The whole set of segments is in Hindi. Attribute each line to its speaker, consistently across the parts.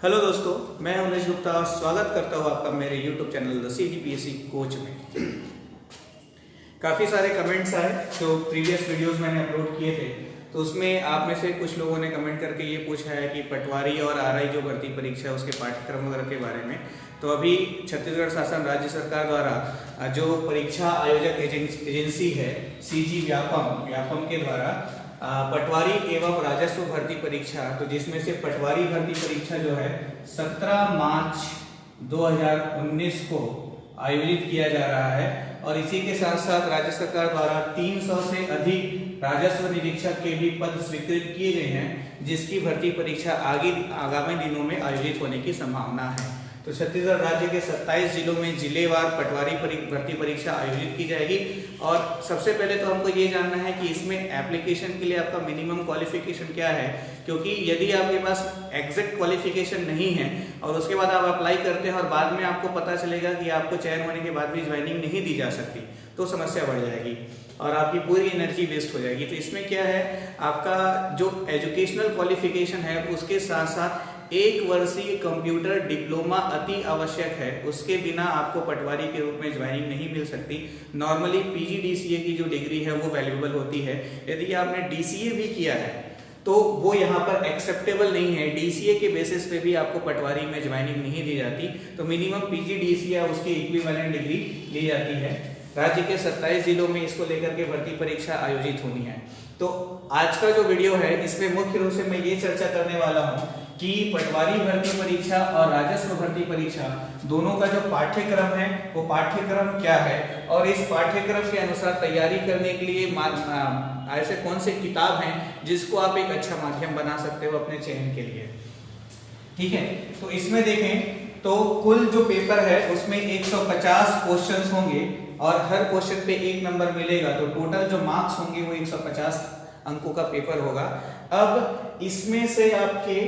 Speaker 1: हेलो दोस्तों, मैं उमेश गुप्ता और स्वागत करता हूँ आपका मेरे YouTube channel the CGPSC coach में। काफ़ी सारे कमेंट्स आए जो प्रीवियस वीडियोस मैंने अपलोड किए थे, तो उसमें आप में से कुछ लोगों ने कमेंट करके ये पूछा है कि पटवारी और आरआई जो भर्ती परीक्षा है उसके पाठ्यक्रम वगैरह के बारे में। तो अभी छत्तीसगढ़ शासन राज्य सरकार द्वारा जो परीक्षा आयोजक एजेंसी है CG व्यापम के द्वारा पटवारी एवं राजस्व भर्ती परीक्षा, तो जिसमें से पटवारी भर्ती परीक्षा जो है 17 मार्च 2019 को आयोजित किया जा रहा है। और इसी के साथ साथ राज्य सरकार द्वारा 300 से अधिक राजस्व निरीक्षक के भी पद स्वीकृत किए गए हैं, जिसकी भर्ती परीक्षा आगामी दिनों में आयोजित होने की संभावना है। तो छत्तीसगढ़ राज्य के 27 जिलों में जिलेवार पटवारी भर्ती परीक्षा आयोजित की जाएगी। और सबसे पहले तो हमको ये जानना है कि इसमें एप्लीकेशन के लिए आपका मिनिमम क्वालिफिकेशन क्या है, क्योंकि यदि आपके पास एग्जैक्ट क्वालिफिकेशन नहीं है और उसके बाद आप अप्लाई करते हैं और बाद में आपको पता चलेगा कि आपको चयन होने के बाद भी ज्वाइनिंग नहीं दी जा सकती, तो समस्या बढ़ जाएगी और आपकी पूरी एनर्जी वेस्ट हो जाएगी। तो इसमें क्या है, आपका जो एजुकेशनल क्वालिफिकेशन है उसके साथ साथ 1 वर्षीय कंप्यूटर डिप्लोमा अति आवश्यक है। उसके बिना आपको पटवारी के रूप में ज्वाइनिंग नहीं मिल सकती। नॉर्मली PGDCA की जो डिग्री है वो वैल्यूएबल होती है। यदि आपने DCA भी किया है तो वो यहाँ पर एक्सेप्टेबल नहीं है। DCA के बेसिस पे भी आपको पटवारी में ज्वाइनिंग नहीं दी जाती, तो मिनिमम PGDCA उसकी इक्विवेलेंट डिग्री ली जाती है। राज्य के 27 जिलों में इसको लेकर के भर्ती परीक्षा आयोजित होनी है। तो आज का जो वीडियो है इसमें मुख्य रूप से मैं ये चर्चा करने वाला हूँ कि पटवारी भर्ती परीक्षा और राजस्व भर्ती परीक्षा दोनों का जो पाठ्यक्रम है वो पाठ्यक्रम क्या है, और इस पाठ्यक्रम के अनुसार तैयारी करने के लिए ऐसे कौन से किताब हैं जिसको आप एक अच्छा माध्यम बना सकते हो अपने चयन के लिए। ठीक है, तो इसमें देखें तो कुल जो पेपर है उसमें 150 क्वेश्चंस होंगे और हर क्वेश्चन पे 1 नंबर मिलेगा, तो टोटल जो मार्क्स होंगे वो 150 अंकों का पेपर होगा। अब इसमें से आपके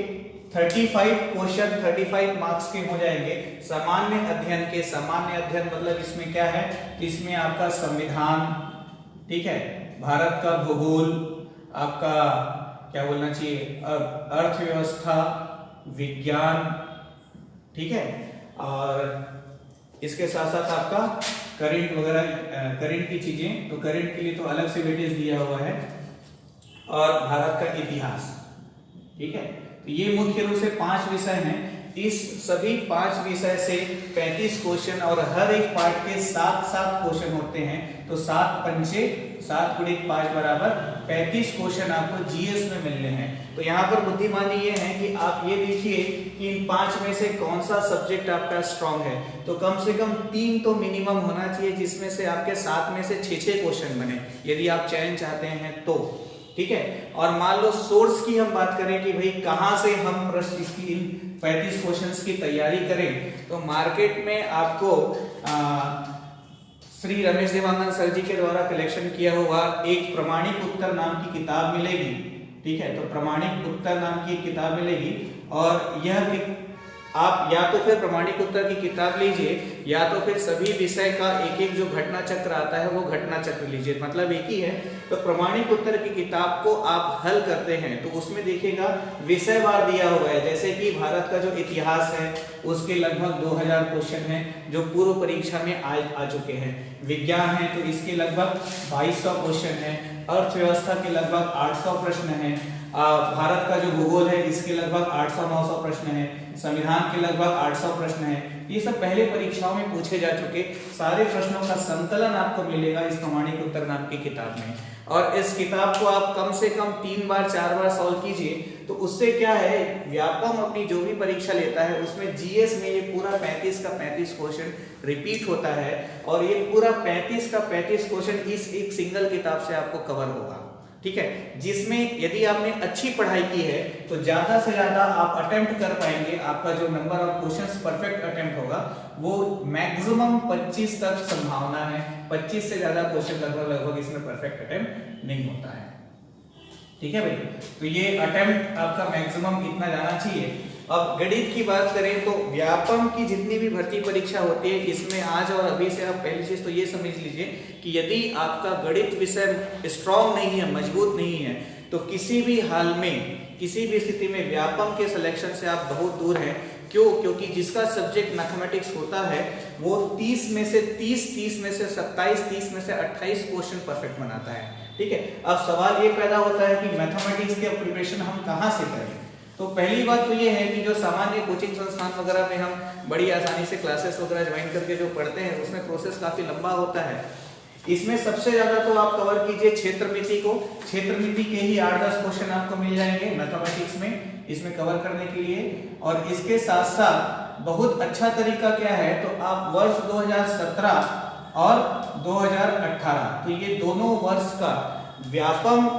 Speaker 1: 35 क्वेश्चन 35 मार्क्स के हो जाएंगे सामान्य अध्ययन के। सामान्य अध्ययन मतलब इसमें क्या है, इसमें आपका संविधान, ठीक है, भारत का भूगोल, आपका क्या बोलना चाहिए, अर्थव्यवस्था, विज्ञान, ठीक है, और इसके साथ साथ आपका करंट वगैरह, करंट की चीजें, तो करंट के लिए तो अलग से वेटेज दिया हुआ है, और भारत का इतिहास। ठीक है, तो ये मुख्य रूप से 5 विषय हैं। इस सभी 5 विषय से 35 क्वेश्चन और हर एक पार्ट के 7 क्वेश्चन होते हैं, तो 7 पंचे 7 गुणित 5 बराबर 35 क्वेश्चन आपको GS में मिलने हैं। तो यहाँ पर बुद्धिमानी ये है कि आप ये देखिए कि इन 5 में से कौन सा सब्जेक्ट आपका स्ट्रांग है, तो कम से कम 3 तो मिनिमम होना चाहिए, जिसमें से आपके 7 में से 6 क्वेश्चन बने यदि आप चयन चाहते हैं तो। ठीक है, और मान लो सोर्स की हम बात करें कि भाई कहां से हम प्रश्न इसकी 35 क्वेश्चंस की तैयारी करें, तो मार्केट में आपको श्री रमेश देवांगन सर जी के द्वारा कलेक्शन किया हुआ एक प्रमाणिक उत्तर नाम की किताब मिलेगी। ठीक है, तो प्रमाणिक उत्तर नाम की किताब मिलेगी, और यह आप या तो फिर प्रमाणिक उत्तर की किताब लीजिए या तो फिर सभी विषय का एक जो घटना चक्र आता है वो घटना चक्र लीजिए, मतलब एक ही है। तो प्रमाणिक उत्तर की किताब को आप हल करते हैं तो उसमें देखिएगा विषयवार दिया हुआ है, जैसे कि भारत का जो इतिहास है उसके लगभग 2000 क्वेश्चन हैं जो पूर्व परीक्षा में आ चुके हैं। विज्ञान है तो इसके लगभग 2200 क्वेश्चन है। अर्थव्यवस्था के लगभग 800 प्रश्न है। भारत का जो भूगोल है इसके लगभग 800-900 प्रश्न है। संविधान के लगभग 800 प्रश्न है। ये सब पहले परीक्षाओं में पूछे जा चुके सारे प्रश्नों का संकलन आपको मिलेगा इस प्रमाणिक उत्तर नाम की किताब में। और इस किताब को आप कम से कम 3 बार 4 बार सॉल्व कीजिए, तो उससे क्या है, व्यापम अपनी जो भी परीक्षा लेता है उसमें GS में ये पूरा 35 का 35 क्वेश्चन रिपीट होता है, और ये पूरा 35 का 35 क्वेश्चन इस एक सिंगल किताब से आपको कवर होगा। ठीक है, जिसमें यदि आपने अच्छी पढ़ाई की है तो ज्यादा से ज्यादा आप अटेम्प्ट कर पाएंगे। आपका जो number of questions perfect attempt होगा वो मैक्सिमम 25 तक संभावना है। 25 से ज्यादा क्वेश्चन लगभग इसमें परफेक्ट अटेम्प्ट नहीं होता है। ठीक है भाई, तो ये अटेम्प्ट आपका मैक्सिमम इतना जाना चाहिए। अब गणित की बात करें तो व्यापम की जितनी भी भर्ती परीक्षा होती है इसमें आज और अभी से आप पहली चीज तो ये समझ लीजिए कि यदि आपका गणित विषय स्ट्रांग नहीं है, मजबूत नहीं है, तो तो किसी भी हाल में, किसी भी स्थिति में व्यापम के सिलेक्शन से आप बहुत दूर हैं। क्यों? क्योंकि जिसका सब्जेक्ट मैथमेटिक्स होता है वो 30 में से 30, 30 में से 27, 30 में से 28 क्वेश्चन परफेक्ट बनाता है। ठीक है, अब सवाल ये पैदा होता है कि मैथमेटिक्स के प्रिपरेशन हम कहाँ से करें। तो पहली बात तो ये है कि जो सामान्य कोचिंग संस्थान वगैरह में हम बड़ी आसानी से क्लासेस वगैरह ज्वाइन करके जो पढ़ते हैं उसमें प्रोसेस काफी लंबा होता है। इसमें सबसे ज्यादा तो आप कवर कीजिए क्षेत्रमिति को। क्षेत्रमिति के ही 8-10 क्वेश्चन आपको मिल जाएंगे मैथमेटिक्स में इसमें कवर करने के लिए। और इसके साथ साथ बहुत अच्छा तरीका क्या है, तो आप वर्ष 2017 और 2018 तो ये दोनों वर्ष का व्यापम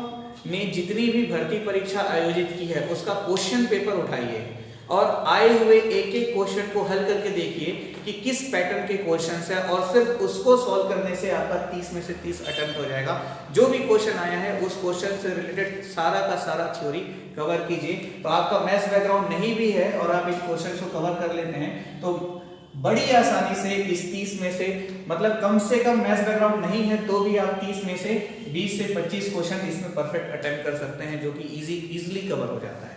Speaker 1: में जितनी भी भर्ती परीक्षा आयोजित की है उसका क्वेश्चन पेपर उठाइए और आए हुए एक एक क्वेश्चन को हल करके देखिए कि किस पैटर्न के क्वेश्चंस है, और सिर्फ उसको सॉल्व करने से आपका 30 में से 30 अटेम्प्ट हो जाएगा। जो भी क्वेश्चन आया है उस क्वेश्चन से रिलेटेड सारा का सारा थ्योरी कवर कीजिए। तो आपका मैथ्स बैकग्राउंड नहीं भी है और आप इन क्वेश्चन को कवर कर लेते हैं तो बड़ी आसानी से इस 30 में से, मतलब कम से कम मैथ्स बैकग्राउंड नहीं है तो भी आप 30 में से 20 से 25 क्वेश्चन इसमें परफेक्ट अटेम्प्ट कर सकते हैं, जो कि इजीली कवर हो जाता है।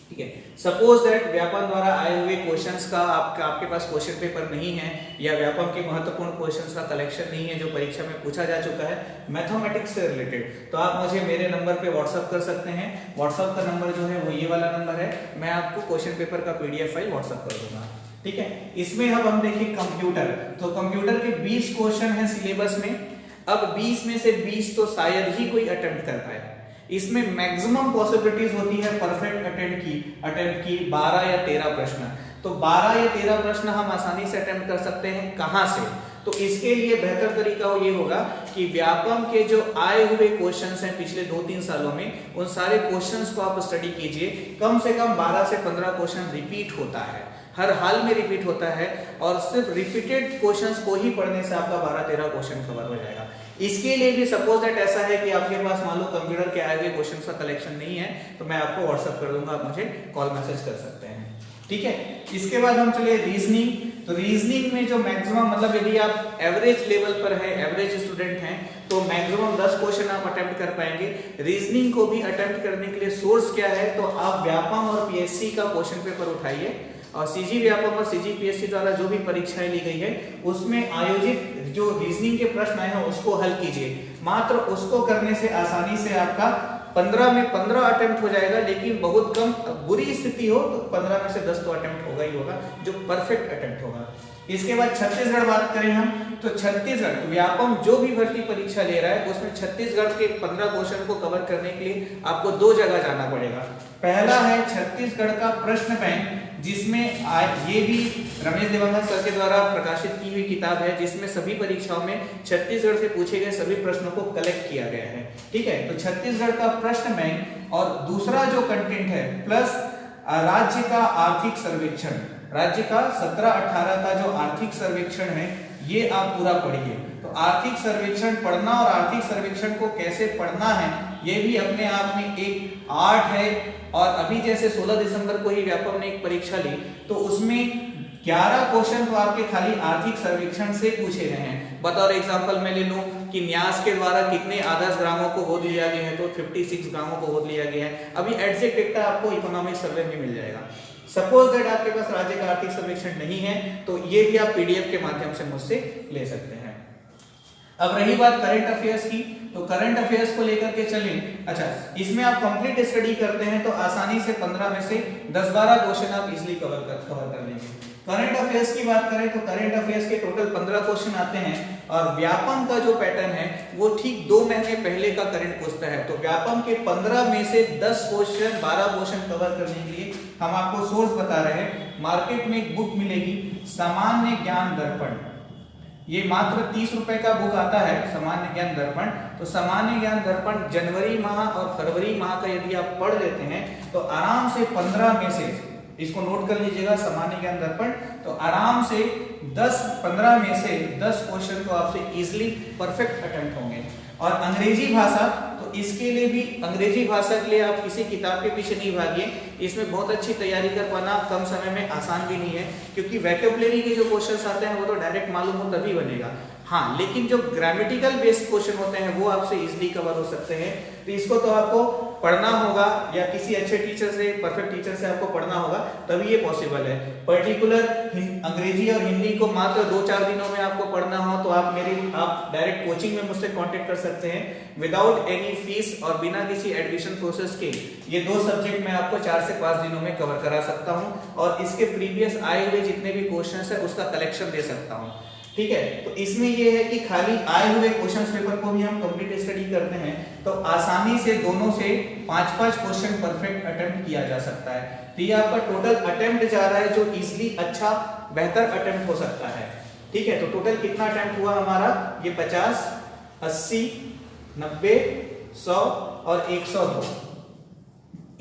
Speaker 1: ठीक है, सपोज दैट व्यापम द्वारा आए हुए क्वेश्चंस का आपके पास क्वेश्चन पेपर नहीं है या व्यापम के महत्वपूर्ण क्वेश्चंस का कलेक्शन नहीं है जो परीक्षा में पूछा जा चुका है मैथमेटिक्स से रिलेटेड, तो आप मुझे मेरे नंबर पे व्हाट्सअप कर सकते हैं। व्हाट्सअप का नंबर जो है वो ये वाला नंबर है, मैं आपको क्वेश्चन पेपर का PDF फाइल व्हाट्सअप कर दूंगा। ठीक है, इसमें अब हम देखिए कंप्यूटर, तो कंप्यूटर के 20 क्वेश्चन है सिलेबस में। अब 20 में से 20 तो शायद ही कोई अटेम्प्ट कर पाए। इसमें मैक्सिमम पॉसिबिलिटीज होती है परफेक्ट अटेम्प्ट की 12 या 13 प्रश्न। तो 12 या 13 प्रश्न हम आसानी से अटेम्प्ट कर सकते हैं। कहां से? तो इसके लिए बेहतर तरीका ये होगा कि व्यापम के जो आए हुए क्वेश्चंस हैं पिछले 2-3 सालों में, उन सारे क्वेश्चंस को आप स्टडी कीजिए। कम से कम 12 से 15 क्वेश्चन रिपीट होता है, हर हाल में रिपीट होता है, और सिर्फ रिपीटेड क्वेश्चंस को ही पढ़ने से आपका 12-13 क्वेश्चन कवर हो जाएगा। इसके लिए भी सपोज दैट ऐसा है कि आपके पास मान लो कंप्यूटर के आए हुए क्वेश्चंस का कलेक्शन नहीं है तो मैं आपको व्हाट्सएप कर दूंगा, आप मुझे कॉल मैसेज कर सकते हैं। ठीक है, इसके बाद हम चले रीजनिंग। तो रीजनिंग में जो मैक्सिमम, मतलब यदि आप एवरेज लेवल पर है, एवरेज स्टूडेंट हैं, तो मैक्सिमम 10 क्वेश्चन आप अटेम्प्ट कर पाएंगे। रीजनिंग को भी अटेम्प्ट करने के लिए सोर्स क्या है, तो आप व्यापम और PSC का क्वेश्चन पेपर उठाइए और CG व्यापम और CG PSC द्वारा जो भी परीक्षाएं ली गई है उसमें आयोजित जो रीजनिंग के प्रश्न आए हैं उसको हल कीजिए। मात्र उसको करने से आसानी से आपका 15 में 15 अटेम्प्ट हो जाएगा, लेकिन बहुत कम बुरी स्थिति हो तो 15 में से 10 तो अटेम्प्ट होगा ही होगा, जो परफेक्ट अटेम्प्ट होगा। इसके बाद छत्तीसगढ़ बात करें हम, तो छत्तीसगढ़ व्यापम जो भी भर्ती परीक्षा ले रहा है उसमें छत्तीसगढ़ के 15 क्वेश्चन को कवर करने के लिए आपको 2 जगह जाना पड़ेगा। पहला है छत्तीसगढ़ का प्रश्न बैंक, जिसमें ये भी रमेश देवांगन सर के द्वारा प्रकाशित की हुई किताब है, जिसमें सभी परीक्षाओं में छत्तीसगढ़ से पूछे गए सभी प्रश्नों को कलेक्ट किया गया है। ठीक है, तो छत्तीसगढ़ का प्रश्न बैंक, और दूसरा जो कंटेंट है प्लस राज्य का आर्थिक सर्वेक्षण, राज्य का 17-18 का जो आर्थिक सर्वेक्षण है ये आप पूरा पढ़िए। तो आर्थिक सर्वेक्षण पढ़ना और आर्थिक सर्वेक्षण को कैसे पढ़ना है ये भी अपने आप में एक आर्ट है। और अभी जैसे 16 दिसंबर को ही व्यापम ने एक परीक्षा ली तो उसमें 11 क्वेश्चन तो आपके खाली आर्थिक सर्वेक्षण से पूछे गए हैं। बतौर एग्जांपल मैं ले लूं कि न्यास के द्वारा कितने आदर्श ग्रामों को गोद लिया गया है, तो 56 ग्रामों को गोद लिया गया है। अभी एग्जैक्ट डेटा आपको इकोनॉमिक सर्वे में मिल जाएगा। सपोज दैट आपके पास राज्य का आर्थिक सर्वेक्षण नहीं है तो ये भी आप PDF के माध्यम से मुझसे ले सकते हैं। अब रही बात करंट अफेयर्स की, तो करंट अफेयर्स को लेकर के चलें। अच्छा, इसमें आप कंप्लीट स्टडी करते हैं तो आसानी से 15 में से 10-12 क्वेश्चन आप इजीली कवर कर लेंगे। करंट अफेयर्स की बात करें तो करंट अफेयर्स के टोटल 15 क्वेश्चन आते हैं, और व्यापम का जो पैटर्न है वो ठीक 2 महीने पहले का करंट पूछता है। तो व्यापम के 15 में से 10 क्वेश्चन 12 क्वेश्चन कवर करने के लिए हम आपको सोर्स बता रहे हैं। मार्केट में एक बुक मिलेगी सामान्य ज्ञान दर्पण, ये मात्र 30 रुपए का बुक आता है, सामान्य ज्ञान दर्पण। तो सामान्य ज्ञान दर्पण जनवरी माह और फरवरी माह का यदि आप पढ़ लेते हैं तो आराम से 15 में से, इसको नोट कर लीजिएगा, सामान्य ज्ञान दर्पण, तो आराम से 15 में से 10 क्वेश्चन तो आपसे इजीली परफेक्ट अटेम्प्ट होंगे। और अंग्रेजी भाषा, तो इसके लिए भी अंग्रेजी भाषा के लिए आप किसी किताब के पीछे नहीं भागिए, इसमें बहुत अच्छी तैयारी कर पाना कम समय में आसान भी नहीं है, क्योंकि वोकैबुलरी के जो क्वेश्चंस आते हैं वो तो डायरेक्ट मालूम हो तभी बनेगा। हाँ, लेकिन जो ग्रामेटिकल बेस्ड क्वेश्चन होते हैं वो आपसे इजीली कवर हो सकते हैं। तो इसको तो आपको पढ़ना होगा या किसी अच्छे टीचर से, परफेक्ट टीचर से आपको पढ़ना होगा, तभी ये पॉसिबल है। पर्टिकुलर अंग्रेजी और हिंदी को मात्र 2-4 दिनों में आपको पढ़ना हो तो आप डायरेक्ट कोचिंग में मुझसे कांटेक्ट कर सकते हैं विदाउट एनी फीस और बिना किसी एडमिशन प्रोसेस के। ये 2 सब्जेक्ट मैं आपको 4 से 5 दिनों में कवर करा सकता हूं और इसके प्रीवियस आए हुए जितने भी क्वेश्चंस है उसका कलेक्शन दे सकता हूं। ठीक है, तो इसमें ये है कि खाली आए हुए क्वेश्चन पेपर को भी हम कंप्लीट स्टडी करते हैं तो आसानी से दोनों से 5-5 क्वेश्चन परफेक्ट अटेम्प्ट किया जा सकता है। तो ये आपका टोटल अटेम्प्ट जा रहा है जो इजीली अच्छा बेहतर अटेम्प्ट हो सकता है। ठीक है, तो टोटल कितना अटेम्प्ट हुआ हमारा, ये 50, 80, 90, 100 और 102।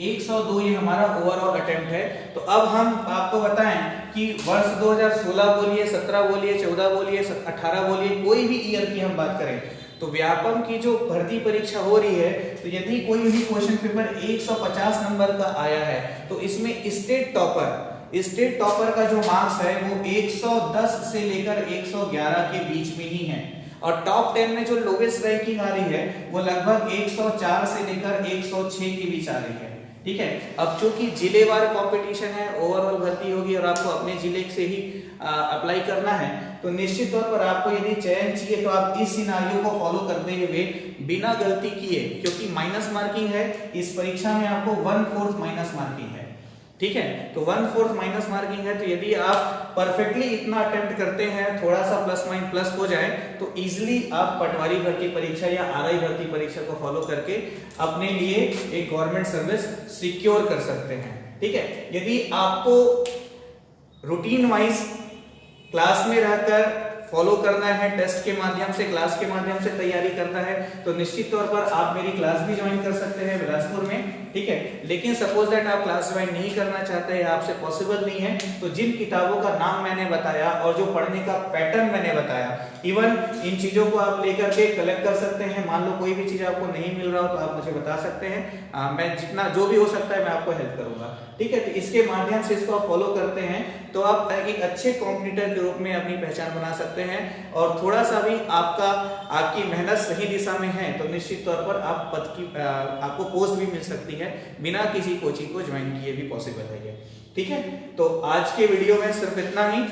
Speaker 1: 102 ये हमारा ओवरऑल अटेम्प्ट है। तो अब हम आपको बताएं कि वर्ष 2016 बोलिए, 17 बोलिए, 14 बोलिए, 18 बोलिए, कोई भी ईयर की हम बात करें तो व्यापम की जो भर्ती परीक्षा हो रही है तो यदि कोई भी क्वेश्चन पेपर 150 नंबर का आया है तो इसमें स्टेट टॉपर का जो मार्क्स है वो 110 से लेकर 111 के बीच में ही है और टॉप 10 में जो लोवेस्ट रैंकिंग आ रही है वो लगभग 104 से लेकर 106 के बीच आ रही है। ठीक है, अब चूंकि जिलेवार कंपटीशन है, ओवरऑल भर्ती होगी और आपको अपने जिले से ही अप्लाई करना है तो निश्चित तौर पर आपको यदि चयन चाहिए तो आप इस सिनारियो को फॉलो करते हुए बिना गलती किए, क्योंकि माइनस मार्किंग है इस परीक्षा में, आपको 1/4 माइनस मार्किंग है। ठीक है, तो 1/4 माइनस मार्किंग है तो यदि आप परफेक्टली इतना अटेम्प्ट करते हैं, थोड़ा सा प्लस हो जाए तो इजीली आप पटवारी भर्ती परीक्षा या आरआई भर्ती परीक्षा को फॉलो करके अपने लिए एक गवर्नमेंट सर्विस सिक्योर कर सकते हैं। ठीक है, यदि आपको रूटीन वाइज क्लास में रहकर फॉलो करना है, टेस्ट के माध्यम से, क्लास के माध्यम से तैयारी करना है तो निश्चित तौर पर आप मेरी क्लास भी ज्वाइन कर सकते हैं बिलासपुर में। ठीक है, लेकिन सपोज दैट आप क्लास ज्वाइन नहीं करना चाहते हैं, आपसे पॉसिबल नहीं है तो जिन किताबों का नाम मैंने बताया और जो पढ़ने का पैटर्न मैंने बताया, इवन इन चीजों को आप लेकर के कलेक्ट कर सकते हैं। मान लो कोई भी चीज आपको नहीं मिल रहा हो तो आप मुझे बता सकते हैं, मैं जितना जो भी हो सकता है मैं आपको हेल्प करूंगा। ठीक है, तो इसके माध्यम से इसको आप फॉलो करते हैं तो आप एक अच्छे कॉम्पिटिटर के रूप में अपनी पहचान बना सकते हैं और थोड़ा सा भी आपकी मेहनत सही दिशा में है तो निश्चित तौर पर आपको पोस्ट भी मिल सकती है, बिना किसी कोचिंग को ज्वाइन किए भी पॉसिबल है ये। ठीक है, तो आज के वीडियो में सिर्फ इतना ही।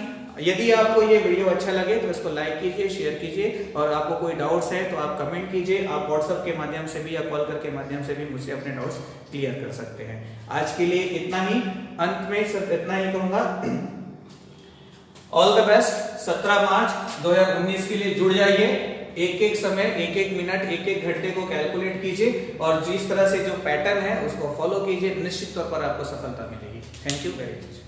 Speaker 1: यदि आपको ये वीडियो अच्छा लगे तो इसको लाइक कीजिए, शेयर कीजिए और आपको कोई डाउट्स है तो आप कमेंट कीजिए। आप व्हाट्सएप के माध्यम से भी या कॉल करके माध्यम से भी मुझसे अपने डाउट्स क्लियर कर सकते हैं। आज के लिए इतना ही, अंत में सिर्फ इतना ही कहूंगा, ऑल द बेस्ट। 17 मार्च 2019 के लिए जुड़ जाइए, एक समय, एक मिनट, एक घंटे को कैलकुलेट कीजिए और जिस तरह से जो पैटर्न है उसको फॉलो कीजिए, निश्चित तौर पर आपको सफलता मिलेगी। Thank you very much.